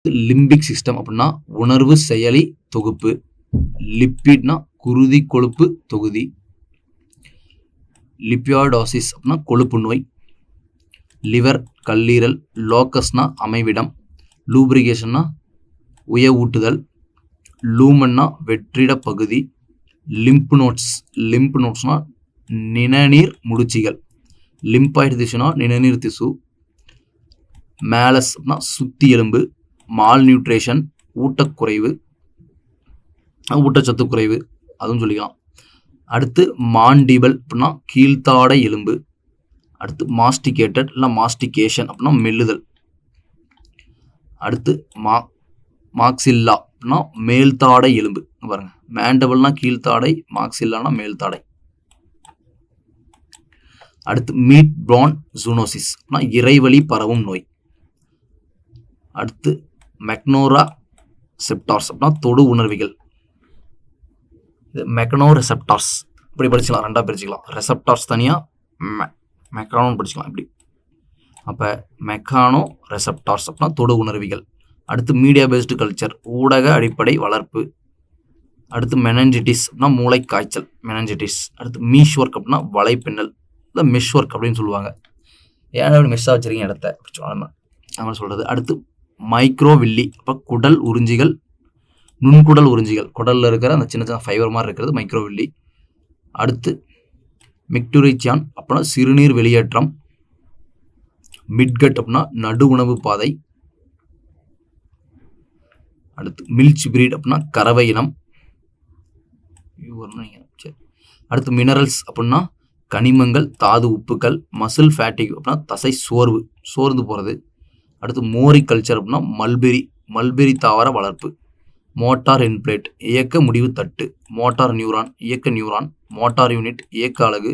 Limbic system அப்படின்னா உணர்வு செயலி தொகுப்பு. லிப்பிட்னா குருதி கொழுப்பு தொகுதி. லிப்பியாடோசிஸ் அப்படின்னா கொழுப்பு நோய். லிவர் கல்லீரல். லோக்கஸ்னா அமைவிடம். லூப்ரிகேஷன்னா உயவூட்டுதல். லூமன்னா வெற்றிட பகுதி. லிம்ப் நோட்ஸ்னா நிணநீர் முடிச்சிகள். லிம்பாய்டு திசுனா நிணநீர் திசு. மேலஸ்னா சுத்தி எலும்பு. மால் நியூட்ரிஷன் ஊட்டக்குறைவு, ஊட்டச்சத்து குறைவு அதுவும் சொல்லிக்கலாம். அடுத்து மாண்டிபல் அப்படின்னா கீழ்த்தாடை எலும்பு. அடுத்து மாஸ்டிகேட்டட் இல்லை மாஸ்டிகேஷன் அப்படின்னா மெல்லுதல். அடுத்து மாக்சில்லா அப்படின்னா மேல்தாடை எலும்பு. பாருங்க, மேண்டபிள்னா கீழ்த்தாடை, மாக்சில்லானா மேல்தாடை. அடுத்து மீட் பிரான் ஜூனோசிஸ் அப்படின்னா இறைவழி பரவும் நோய். அடுத்து மெக்னோரா செப்டார்ஸ் அப்படின்னா தொடு உணர்விகள். மெக்கனோ ரெசெப்டார்ஸ் இப்படி படிச்சுக்கலாம், ரெண்டாக பிரிச்சுக்கலாம். ரெசெப்டார்ஸ் தனியாக, மெக்கானோன்னு படிச்சுக்கலாம் இப்படி. அப்போ மெக்கானோ ரெசெப்டார்ஸ் அப்படின்னா தொடு உணர்விகள். அடுத்து மீடியா பேஸ்டு கல்ச்சர் ஊடக அடிப்படை வளர்ப்பு. அடுத்து மெனஞ்சிட்டிஸ் அப்படின்னா மூளை காய்ச்சல் மெனஞ்சிட்டிஸ். அடுத்து மீஷ் ஒர்க் அப்படின்னா வலைப்பின்னல் இல்லை மிஷ் ஒர்க் அப்படின்னு சொல்லுவாங்க. ஏன்னா அப்படி மிஸ்ஸாக வச்சுருக்கீங்க இடத்த அப்படின்னு சொல்கிறது. அடுத்து மைக்ரோவில்லி அப்போ குடல் உறிஞ்சிகள், நுண்குடல் உறிஞ்சிகள், குடலில் இருக்கிற அந்த சின்ன சின்ன ஃபைபர் மாதிரி இருக்கிறது மைக்ரோவில்லி. அடுத்து மிக்டுரிச்சியான் அப்படின்னா சிறுநீர் வெளியேற்றம். மிட்கட் அப்படின்னா நடு உணவு பாதை. அடுத்து மில்ச் பிரீட் அப்படின்னா கறவை இனம். சரி. அடுத்து மினரல்ஸ் அப்படின்னா கனிமங்கள், தாது உப்புக்கள். மசில் ஃபேட்டிக் அப்படின்னா தசை சோர்ந்து போகிறது. அடுத்து மோரி கல்ச்சர் அப்படின்னா மல்பெரி தாவர வளர்ப்பு. மோட்டார் இன்பிளேட் இயக்க முடிவு தட்டு. மோட்டார் நியூரான் இயக்க நியூரான். மோட்டார் யூனிட் இயக்க அலகு.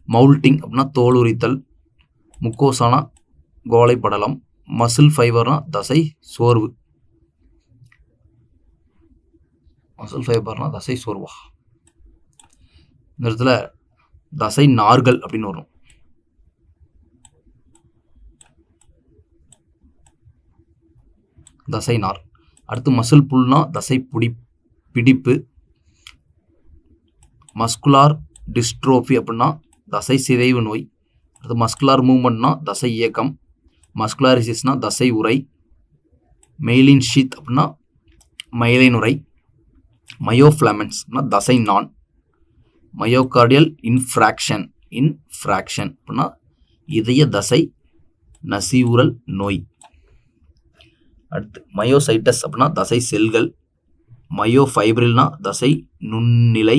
மவுல்டிங் அப்படின்னா தோல் உரித்தல். முக்கோசானா கோலை படலம். மசில் ஃபைபர்னா தசை சோர்வு. இந்த இடத்துல தசை நார்கள் அப்படின்னு வரும். தசை நார். அடுத்து மசில் புல்னா தசை பிடிப்பு. மஸ்குலார் டிஸ்ட்ரோஃபி அப்படின்னா தசை சிதைவு நோய். அடுத்து மஸ்குலார் மூவ்மெண்ட்னா தசை இயக்கம். மஸ்குலாரிசிஸ்னா தசை உரை. மெயிலின் ஷீத் அப்படின்னா மயிலின் உரை. மயோஃப்ளாமென்ஸ்னா தசை நான். மயோகார்டியல் இன்ஃப்ராக்ஷன் அப்படின்னா இதய தசை நசிவுறல் நோய். அடுத்து மயோசைட்டஸ் அப்படின்னா தசை செல்கள். மயோஃபைப்ரில்னா தசை நுண்ணிலை.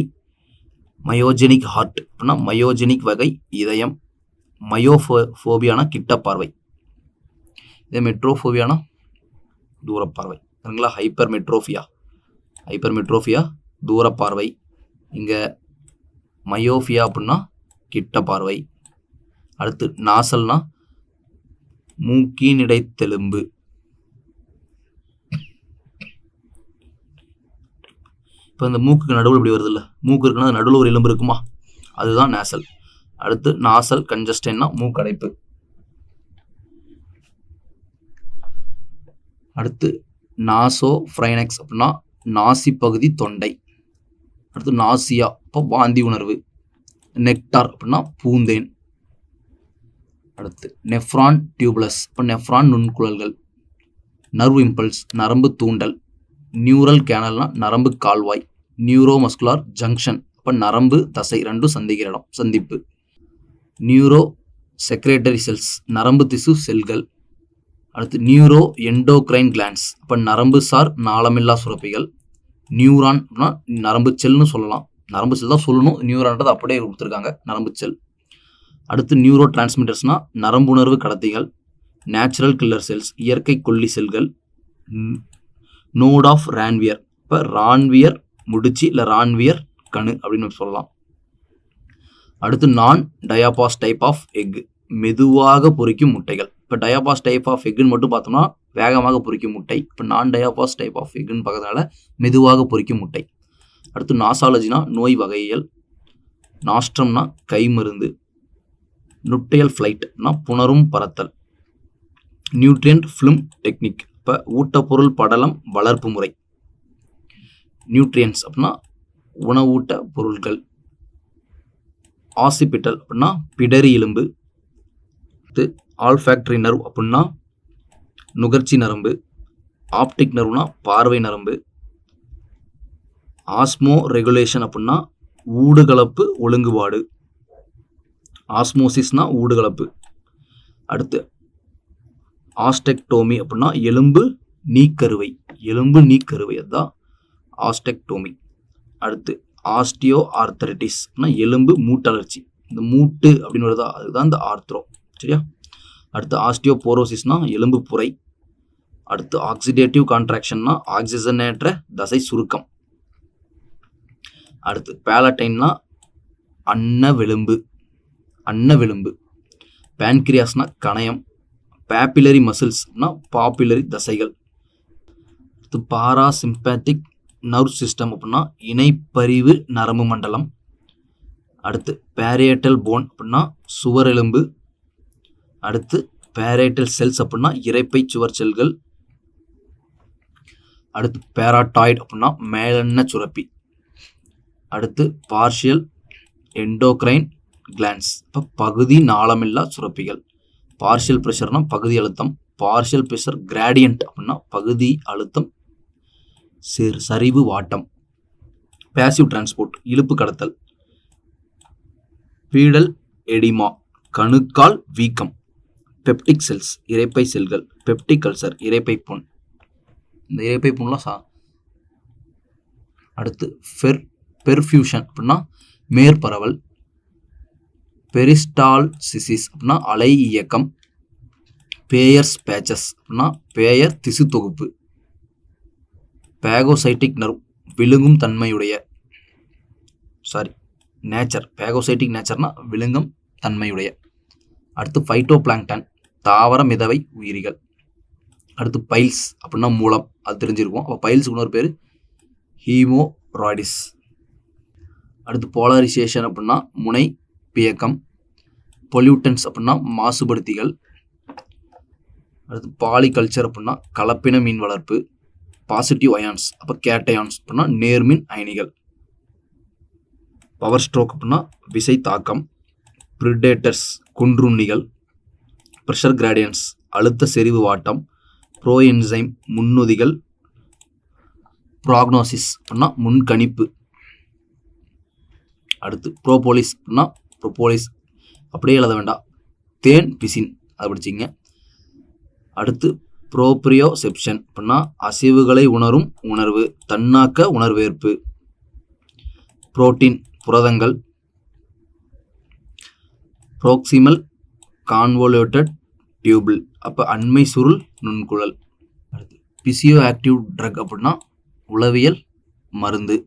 மயோஜெனிக் ஹார்ட் அப்படின்னா மயோஜெனிக் வகை இதயம். மயோஃபோபியானா கிட்ட பார்வை. இதே மெட்ரோஃபோபியானா தூரப்பார்வை. சரிங்களா? ஹைப்பர் மெட்ரோஃபியா தூரப்பார்வை. இங்கே மயோஃபியா அப்படின்னா கிட்ட பார்வை. அடுத்து நாசல்னா மூக்கின் இடைத்தெலும்பு. இப்போ இந்த மூக்குக்கு நடுவில் இப்படி வருது இல்லை, மூக்கு இருக்குன்னா நடுவில் ஒரு எலும்பு இருக்குமா, அதுதான் நேசல். அடுத்து நாசல் கன்ஜஸ்டன்னா மூக்கடைப்பு. அடுத்து நாசோ ஃப்ரைனெக்ஸ் அப்படின்னா நாசி பகுதி தொண்டை. அடுத்து நாசியா இப்போ வாந்தி உணர்வு. நெக்டார் அப்படின்னா பூந்தேன். அடுத்து நெஃப்ரான் டியூபுலஸ் இப்போ நெஃப்ரான் நுண்குழல்கள். நர்வ் இம்பல்ஸ் நரம்பு தூண்டல். நியூரல் கேனல்னா நரம்பு கால்வாய். நியூரோமஸ்குலார் ஜங்ஷன் இப்போ நரம்பு தசை ரெண்டும் சந்திக்கிற இடம், சந்திப்பு. நியூரோ செக்ரேட்டரி செல்ஸ் நரம்பு திசு செல்கள். அடுத்து நியூரோ எண்டோக்ரைன் கிளான்ஸ் இப்போ நரம்பு சார் நாளமில்லா சுரப்பிகள். நியூரான் அப்படின்னா நரம்பு செல்னு சொல்லலாம், நரம்பு செல் தான் சொல்லணும், நியூரான்றது அப்படியே கொடுத்துருக்காங்க, நரம்பு செல். அடுத்து நியூரோ டிரான்ஸ்மிட்டர்ஸ்னால் நரம்புணர்வு கடத்திகள். நேச்சுரல் கில்லர் செல்ஸ் இயற்கை கொல்லி செல்கள். நோட் ஆஃப் ரான்வியர் இப்போ ரான்வியர் முடிச்சு இல்லை ரான்வியர் கணு அப்படின்னு சொல்லலாம். அடுத்து நான் டயாபாஸ் டைப் ஆஃப் எக் மெதுவாக பொரிக்கும் முட்டைகள். இப்போ டயாபாஸ் டைப் ஆஃப் எக்குன்னு மட்டும் பார்த்தோம்னா வேகமாக பொரிக்கும் முட்டை. இப்போ நான் டயாபாஸ் டைப் ஆஃப் எக்குன்னு பார்க்கறதுனால மெதுவாக பொரிக்கும் முட்டை. அடுத்து நாசாலஜினா நோய் வகைகள். நாஸ்ட்ரம்னா கை மருந்து. நுட்டையல் ஃப்ளைட்னா புணரும் பறத்தல். நியூட்ரியன்ட் ஃபிலிம் டெக்னிக் இப்போ ஊட்டப்பொருள் படலம் வளர்ப்பு முறை. நியூட்ரியன்ஸ் அப்படின்னா உணவூட்ட பொருட்கள். ஆசிபிட்டல் அப்படின்னா பிடரி எலும்பு. ஆல்ஃபேக்டரி நர்வ் அப்படின்னா நுகர்ச்சி நரம்பு. ஆப்டிக் நர்வ்னா பார்வை நரம்பு. ஆஸ்மோ ரெகுலேஷன் அப்படின்னா ஊடுகலப்பு ஒழுங்குபாடு. ஆஸ்மோசிஸ்னா ஊடுகலப்பு. அடுத்து ஆஸ்டெக்டோமி அப்படின்னா எலும்பு நீக்கருவை. எலும்பு நீக்கருவை அதுதான் ஆஸ்டெக்டோமி. அடுத்து ஆஸ்டியோ ஆர்த்தரைட்டிஸ் அப்படின்னா எலும்பு மூட்டலர்ச்சி. இந்த மூட்டு அப்படின்னு வருதா அதுதான் இந்த ஆர்த்ரோ. சரியா? அடுத்து ஆஸ்டியோபோரோசிஸ்னா எலும்பு புரை. அடுத்து ஆக்சிடேட்டிவ் கான்ட்ராக்ஷன்னா ஆக்சிஜனேற்ற தசை சுருக்கம். அடுத்து பேலட்டைன்னா அன்னவெலும்பு. அன்னவெலும்பு. பேன்கிரியாஸ்னா கணையம். பேப்பிலரி மசில்ஸ்னா பாப்புலரி தசைகள். அடுத்து பாராசிம்பேத்திக் நர்வ் சிஸ்டம் அப்படின்னா இணைப்பரிவு நரம்பு மண்டலம். அடுத்து பேரியட்டல் போன் அப்படின்னா சுவரெலும்பு. அடுத்து பேரியட்டல் செல்ஸ் அப்படின்னா இரைப்பை சுவர் செல்கள். அடுத்து பேராட்டாய்டு அப்படின்னா மேலெண்ண சுரப்பி. அடுத்து பார்ஷியல் எண்டோக்ரைன் கிளான்ஸ். இப்போ பகுதி நாளமில்லா சுரப்பிகள். பார்ஷியல் ப்ரெஷர்னா பகுதி அழுத்தம். பார்ஷியல் ப்ரெஷர் கிராடியன்ட் அப்படின்னா பகுதி அழுத்தம் சரிவு வாட்டம். பேசிவ் டிரான்ஸ்போர்ட் இழுப்பு கடத்தல். பீடல் எடிமா கணுக்கால் வீக்கம். பெப்டிக் செல்ஸ் இரைப்பை செல்கள். பெப்டிக் அல்சர் இரைப்பை புண். இந்த இரைப்பை புண்லாம் அடுத்து பெர்ஃபியூஷன் அப்படின்னா மேற்பரவல். பெரிஸ்டால்சிசிஸ் அப்படின்னா அலை இயக்கம். பேயர்ஸ் பேச்சஸ் அப்படின்னா பேயர் திசு தொகுப்பு. பேகோசைட்டிக் நர்வ் விழுங்கும் தன்மையுடைய நேச்சர். பேகோசைட்டிக் நேச்சர்னா விழுங்கும் தன்மையுடைய. அடுத்து ஃபைட்டோபிளாங்டன் தாவர மிதவை உயிரிகள். அடுத்து பைல்ஸ் அப்படின்னா மூலம், அது தெரிஞ்சிருக்கும். அப்போ பைல்ஸுக்கு இன்னொரு பேர் ஹீமோராய்டிஸ். அடுத்து போலரைசேஷன் அப்படின்னா முனை பியக்கம். பொல்யூட்டன்ஸ் அப்படின்னா மாசுபடுத்திகள். அடுத்து பாலிகல்ச்சர் அப்படின்னா கலப்பின மீன் வளர்ப்பு. பாசிட்டிவ் அயான்ஸ் அப்போ கேட்டயான்ஸ் அப்படின்னா நேர்மின் அயனிகள். பவர் ஸ்ட்ரோக் அப்படின்னா விசை தாக்கம். பிரிடேட்டர்ஸ் கொன்றுண்ணிகள். ப்ரெஷர் கிராடியன்ஸ் அழுத்த செறிவு வாட்டம். ப்ரோஎன்சைம் முன்னுதிகள். ப்ராக்னோசிஸ் அப்படின்னா முன்கணிப்பு. அடுத்து ப்ரோபோலிஸ் அப்படின்னா ப்ரோபோலிஸ் அப்படியே எழுத வேண்டாம், தேன் பிசின் அதை படிச்சிங்க. அடுத்து ப்ரோப்ரியோசெப்ஷன் அப்படின்னா அசைவுகளை உணரும் உணர்வு, தன்னாக்க உணர்வேற்பு. புரோட்டீன் புரதங்கள். ப்ரோக்சிமல் கான்வோல்யூட்டட் டியூபிள் அப்போ அண்மை சுருள் நுண்குழல். அடுத்து பிசியோ ஆக்டிவ் ட்ரக் அப்படின்னா உளவியல் மருந்து.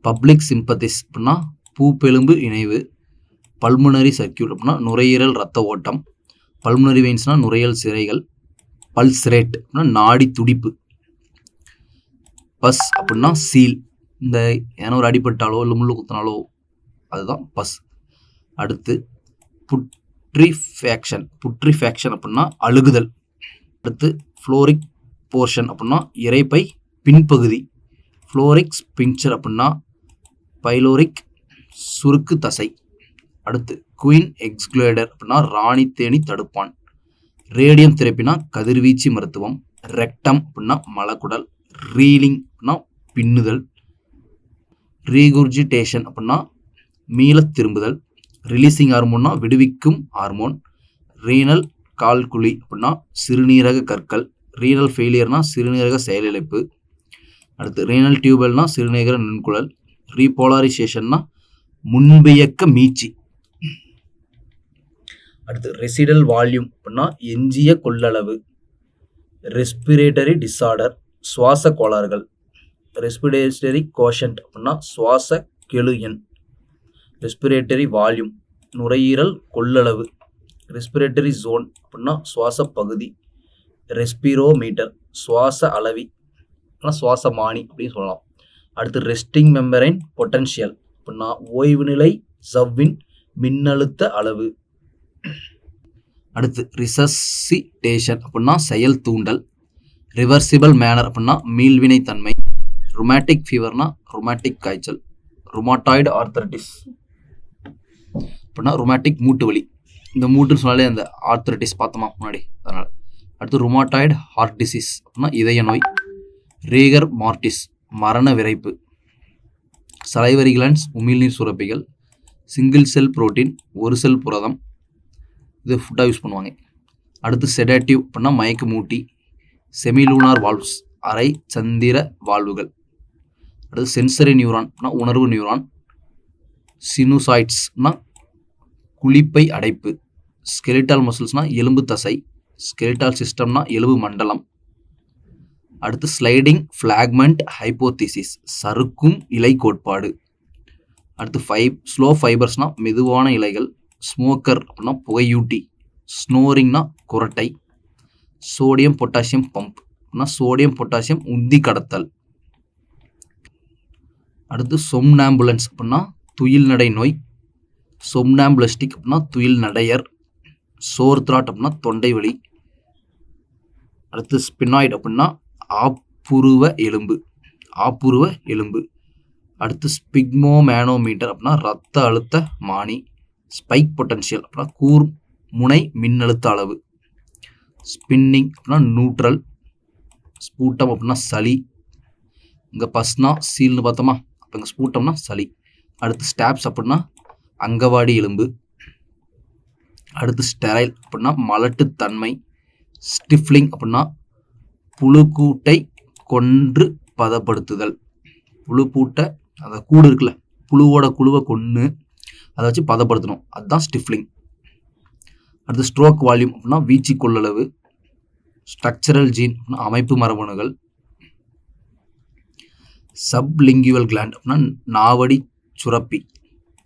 பப்ளிக் சிம்பத்திஸ் அப்படின்னா பூப்பெலும்பு இணைவு. பல்முனரி சர்க்கியூட் அப்படின்னா நுரையீரல் இரத்த ஓட்டம். பல்முனரி வெயின்ஸ்னா நுரையீரல் சிரைகள். பல்ஸ் ரேட் அப்படின்னா நாடி துடிப்பு. பஸ் அப்படின்னா சீல், இந்த ஏன்னா ஒரு அடிபட்டாலோ இல்லை முள்ளு குத்தினாலோ அதுதான் பஸ். அடுத்து புட்ரிஃபேக்ஷன் அப்படின்னா அழுகுதல். அடுத்து ஃப்ளோரிக் போர்ஷன் அப்படின்னா இரைப்பை பின்பகுதி. ஃப்ளோரிக் ஸ்பிங்க்சர் அப்படின்னா பைலோரிக் சுருக்கு தசை. அடுத்து குயின் எக்ஸ்குலேடர் அப்படின்னா ராணி தேனி தடுப்பான். ரேடியம் தெரப்பினா கதிர்வீச்சு மருத்துவம். ரெக்டம் அப்படின்னா மலக்குடல். ரீலிங் அப்படின்னா பின்னுதல். ரீகுர்ஜிடேஷன் அப்படின்னா மீள திரும்புதல். ரிலீசிங் ஹார்மோன்னா விடுவிக்கும் ஹார்மோன். ரீனல் கால்குலி அப்படின்னா சிறுநீரக கற்கள். ரீனல் ஃபெயிலியர்னா சிறுநீரக செயலிழப்பு. அடுத்து ரீனல் டியூபல்னா சிறுநீரக நுண்குழல். ரீபோலரைசேஷன்னா முன்பியக்க மீட்சி. அடுத்து ரெசிடல் வால்யூம் அப்படின்னா எஞ்சிய கொள்ளளவு. ரெஸ்பிரேட்டரி டிஸார்டர் சுவாச கோளாறுகள். ரெஸ்பிரேட்டரி கோஷன்ட் அப்படின்னா சுவாச கெழு எண். ரெஸ்பிரேட்டரி வால்யூம் நுரையீரல் கொள்ளளவு. ரெஸ்பிரேட்டரி ஜோன் அப்படின்னா சுவாச பகுதி. ரெஸ்பிரோமீட்டர் சுவாச அளவி சுவாசமானி அப்படின்னு சொல்லலாம். அடுத்து ரெஸ்டிங் மெம்பரைன் பொட்டன்ஷியல் அப்படின்னா ஓய்வு நிலை ஜவ்வின் மின்னழுத்த அளவு. அடுத்து ரிசசிடேஷன் அப்படின்னா செயல் தூண்டல். ரிவர்சிபிள் மேனர் அப்படின்னா மீள்வினை தன்மை. ருமேட்டிக் ஃபீவர்னா ருமேட்டிக் காய்ச்சல். ருமாட்டாய்டு ஆர்த்தரைட்டிஸ் அப்படின்னா ருமேட்டிக் மூட்டு வலி. இந்த மூட்டுன்னு சொன்னாலே அந்த ஆர்த்தரைட்டிஸ் பார்த்தோமா முன்னாடி, அதனால். அடுத்து ருமாட்டாய்டு ஹார்ட் டிசீஸ் அப்படின்னா இதய நோய். ரீகர் மார்டிஸ் மரண விரைப்பு. சலைவரி கிளாண்ட்ஸ் உமிழ்நீர் சுரப்பிகள். சிங்கிள் செல் புரோட்டீன் ஒரு செல் புரதம். இது ஃபுட்டாக யூஸ் பண்ணுவாங்க. அடுத்து செடேட்டிவ் அப்படின்னா மயக்க மூட்டி. செமிலூனார் வால்வ்ஸ் அரை சந்திர வால்வுகள். அடுத்து சென்சரி நியூரான் அப்படின்னா உணர்வு நியூரான். சினுசாய்ட்ஸ்னா குழிப்பை அடைப்பு. ஸ்கெலிட்டால் மசில்ஸ்னா எலும்பு தசை. ஸ்கெலிட்டால் சிஸ்டம்னா எலும்பு மண்டலம். அடுத்து ஸ்லைடிங் ஃப்ளாக்மெண்ட் ஹைப்போதிசிஸ் சறுக்கும் இலை கோட்பாடு. அடுத்து ஸ்லோ ஃபைபர்ஸ்னா மெதுவான இலைகள். ஸ்மோக்கர் அப்படின்னா புகையூட்டி. ஸ்னோரிங்னா குரட்டை. சோடியம் பொட்டாசியம் பம்ப் அப்படின்னா சோடியம் பொட்டாசியம் உந்தி கடத்தல். அடுத்து சொம்னாம்புலன்ஸ் அப்படின்னா துயில் நடை நோய். சொம்னாம்புலஸ்டிக் அப்படின்னா துயில் நடையர். சோர் த்ராட் அப்படின்னா தொண்டை வலி. அடுத்து ஸ்பினாய்டு அப்படின்னா ஆப்புருவ எலும்பு. அடுத்து ஸ்பிக்மோ மேனோமீட்டர் அப்படின்னா ரத்த அழுத்த மானி. ஸ்பைக் பொட்டன்ஷியல் அப்படின்னா கூர் முனை மின்னழுத்த அளவு. ஸ்பின்னிங் அப்படின்னா நியூட்ரல். ஸ்பூட்டம் அப்படின்னா சளி. இங்கே பஸ்னா சீல்னு பார்த்தோமா, அப்போ இங்கே ஸ்பூட்டம்னா சளி. அடுத்து ஸ்டாப்ஸ் அப்படின்னா அங்கவாடி எலும்பு. அடுத்து ஸ்டெரைல் அப்படின்னா மலட்டுத்தன்மை. ஸ்டிஃப்லிங் அப்படின்னா புழுக்கூட்டை கொன்று பதப்படுத்துதல். புழுப்பூட்டை அந்த கூடு இருக்குல்ல, புழுவோட குழுவை கொன்று அதை வச்சு பதப்படுத்தணும், அதுதான் ஸ்டிஃப்லிங். அடுத்து ஸ்ட்ரோக் வால்யூம் அப்படின்னா வீச்சு கொள்ளளவு. ஸ்ட்ரக்சரல் ஜீன் அப்படின்னா அமைப்பு மரபணுகள். சப்லிங்குவல் கிளாண்ட் அப்படின்னா நாவடி சுரப்பி.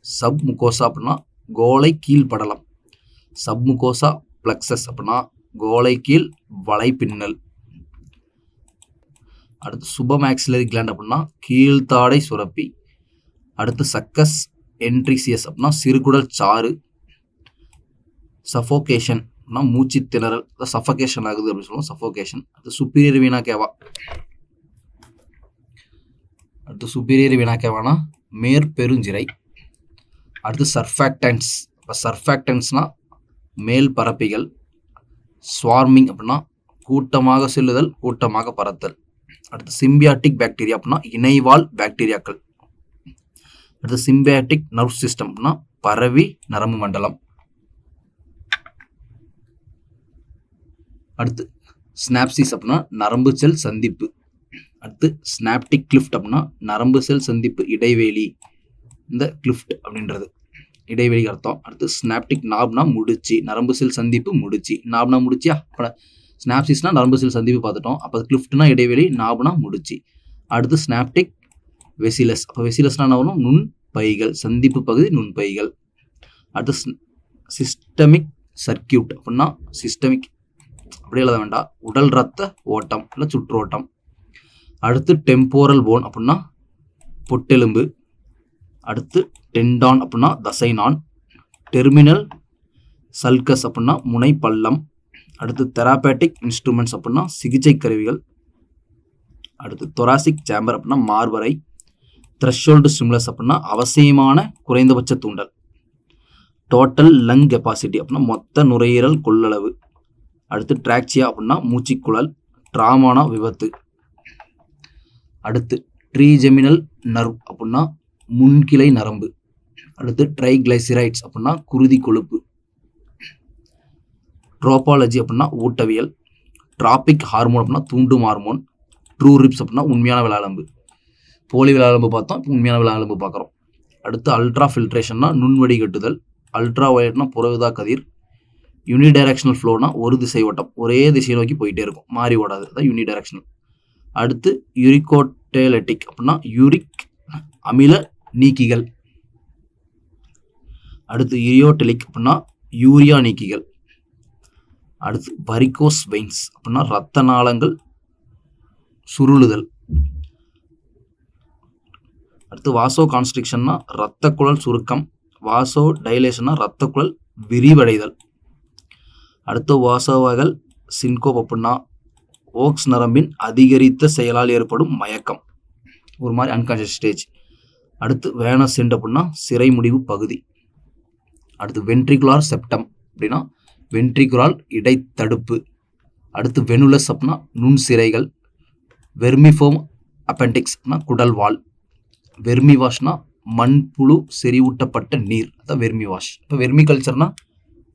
சப் முகோசா அப்படின்னா கோலை கீழ்படலம். சப் முகோசா பிளக்சஸ் அப்படின்னா கோலை கீழ் வலைப்பின்னல். அடுத்து சுபமேக்சிலரி கிளாண்ட் அப்படின்னா கீழ்த்தாடை சுரப்பி. அடுத்து சக்கஸ் என்ட்ரிசியஸ் அப்படின்னா சிறுகுடல் சாறு. சஃபோகேஷன் அப்படின்னா மூச்சு திணறல், சஃபகேஷன் ஆகுது அப்படின்னு சொல்லுவோம், சஃபோகேஷன். அடுத்து சுப்பீரியர் வீணா கேவானா மேற்பெருஞ்சிரை. அடுத்து சர்ஃபாக்டன்ஸ். இப்போ சர்ஃபாக்டன்ஸ்னா மேல் பரப்பிகள். ஸ்வார்மிங் அப்படின்னா கூட்டமாக செல்லுதல், கூட்டமாக பறத்தல். அடுத்து சிம்பியாட்டிக் பாக்டீரியா அப்படின்னா இணைவால் பாக்டீரியாக்கள். அடுத்து சிம்பியாட்டிக் நர்வ் சிஸ்டம் அப்படின்னா பரவி நரம்பு மண்டலம். அடுத்து ஸ்னாப்சிஸ் அப்படின்னா நரம்பு செல் சந்திப்பு. அடுத்து ஸ்னாப்டிக் கிளிஃப்ட் அப்படின்னா நரம்பு செல் சந்திப்பு இடைவெளி. இந்த கிளிஃப்ட் அப்படின்றது இடைவெளிக்கு அர்த்தம். அடுத்து ஸ்னாப்டிக் நாப்னா முடிச்சு, நரம்பு செல் சந்திப்பு முடிச்சு. நாப்னா முடிச்சியா, அப்போ ஸ்னாப்சிஸ்னா நரம்பு செல் சந்திப்பு பார்த்துட்டோம். அப்போ கிளிஃப்ட்னா இடைவெளி, நாப்னா முடிச்சு. அடுத்து ஸ்னாப்டிக் வெசிலஸ். அப்போ வெசிலஸ்னா என்ன வரும், நுண்பைகள், சந்திப்பு பகுதி நுண்பைகள். அடுத்து சிஸ்டமிக் சர்க்கியூட் அப்படின்னா சிஸ்டமிக் அப்படி எழுத வேண்டாம், உடல் ரத்த ஓட்டம் இல்லை சுற்றோட்டம். அடுத்து டெம்போரல் போன் அப்படின்னா பொட்டெலும்பு. அடுத்து டெண்டான் அப்படின்னா தசை நான். டெர்மினல் சல்கஸ் அப்படின்னா முனை பள்ளம். அடுத்து தெராபேட்டிக் இன்ஸ்ட்ருமெண்ட்ஸ் அப்படின்னா சிகிச்சை கருவிகள். அடுத்து தொராசிக் சேம்பர் அப்படின்னா மார்பறை. த்ரெஷோல்டு ஸ்டிமுலஸ் அப்படின்னா அவசியமான குறைந்தபட்ச தூண்டல். டோட்டல் லங் கெப்பாசிட்டி அப்படின்னா மொத்த நுரையீரல் கொள்ளளவு. அடுத்து டிராக்சியா அப்படின்னா மூச்சுக்குழல். ட்ராமானா விபத்து. அடுத்து ட்ரீஜெமினல் நர்வ் அப்படின்னா முன்கிளை நரம்பு. அடுத்து ட்ரைகிளைசரைட்ஸ் அப்படின்னா குருதி கொழுப்பு. ட்ரோபாலஜி அப்படின்னா ஊட்டவியல். டிராபிக் ஹார்மோன் அப்படின்னா தூண்டும் ஹார்மோன். ட்ரூ ரிப்ஸ் அப்படின்னா உண்மையான விளாளம்பு. போலி விளாளம்பு பார்த்தோம், இப்போ உண்மையான விளாளம்பு பார்க்குறோம். அடுத்து அல்ட்ரா ஃபில்ட்ரேஷன்னா நுண்வடி கட்டுதல். அல்ட்ரா வயலட்னா புறவிதா கதிர். யூனிடைரக்ஷனல் ஃப்ளோனா ஒரு திசை ஓட்டம், ஒரே திசையை நோக்கி போயிட்டே இருக்கும், மாறி ஓடாது, அதான் யூனிடைரக்ஷனல். அடுத்து யூரிகோட்டேலட்டிக் அப்படின்னா யூரிக் அமில நீக்கிகள். அடுத்து யூரியோடெலிக் அப்படின்னா யூரியா நீக்கிகள். அடுத்து வரிகோஸ் வெயின்ஸ் அப்படின்னா இரத்த நாளங்கள் சுருளுதல். அடுத்து வாசோ கான்ஸ்ட்ரிக்ஷன்னா இரத்த குழல் சுருக்கம். வாசோ டைலேஷன்னா இரத்த குழல் விரிவடைதல். அடுத்து வாசோவகல் சின்கோப் அப்படின்னா ஓக்ஸ் நரம்பின் அதிகரித்த செயலால் ஏற்படும் மயக்கம், ஒரு மாதிரி அன்கான்ஷியஸ் ஸ்டேஜ். அடுத்து வேனஸ் எண்ட் அப்படின்னா சிறை முடிவு பகுதி. அடுத்து வென்ட்ரிகுலார் செப்டம் அப்படின்னா வென்ட்ரிகுலார் இடைத்தடுப்பு. அடுத்து வெனுலஸ் அப்படின்னா நுண்சிரைகள். வெர்மிஃபோம் அப்பெண்டிக்ஸ்னா குடல் வால். வெர்மிவாஷ்னா மண்புழு செறிவூட்டப்பட்ட நீர், அதான் வெர்மி வாஷ். இப்போ வெர்மி கல்ச்சர்னா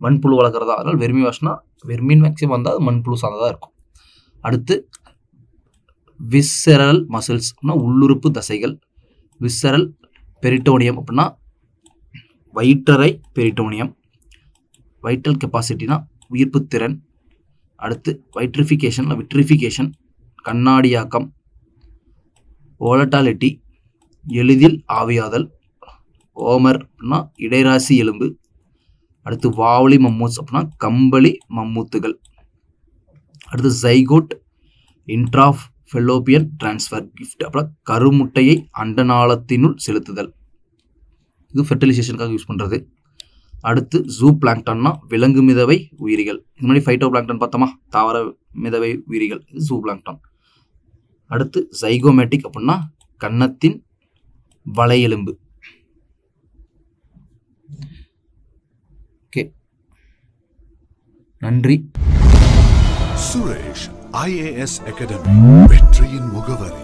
மண்புழு வளர்க்குறதா, அதனால் வெர்மி வாஷ்னா வெர்மின் மேக்ஸிமம் வந்தால் அது மண்புழு சார்ந்ததாக இருக்கும். அடுத்து விஸ்செரல் மசில்ஸ் அப்படின்னா உள்ளுறுப்பு தசைகள். விஸ்சரல் பெரிட்டோனியம் அப்படின்னா வயிற்றறை பெரிட்டோனியம். வைட்டல் கெப்பாசிட்டினா உயிர்ப்பு திறன். அடுத்து விட்ரிஃபிகேஷன் கண்ணாடியாக்கம். ஓலட்டாலிட்டி எளிதில் ஆவியாதல். ஓமர்னா இடைராசி எலும்பு. அடுத்து வாவலி மம்மூத்ஸ் அப்படின்னா கம்பளி மம்மூத்துகள். அடுத்து ஜைகோட் இன்ட்ராஃபெல்லோப்பியன் டிரான்ஸ்ஃபர் கிஃப்ட் அப்படின்னா கருமுட்டையை அண்டநாளத்தினுள் செலுத்துதல். இது ஃபெர்டிலைசேஷனுக்காக யூஸ் பண்ணுறது. அடுத்து ஜூ பிளாங்டான்னா விலங்கு மிதவை உயிரிகள். இது மாதிரி ஃபைட்டோ பிளாங்டான் பார்த்தோமா, தாவர மிதவை உயிரிகள். இது ஜூ பிளாங்டான். அடுத்து ஜைகோமேட்டிக் அப்படின்னா கன்னத்தின் வலையெலும்பு. ஓகே, நன்றி. சுரேஷ் IAS அகாடமி, வெற்றியின் முகவரி.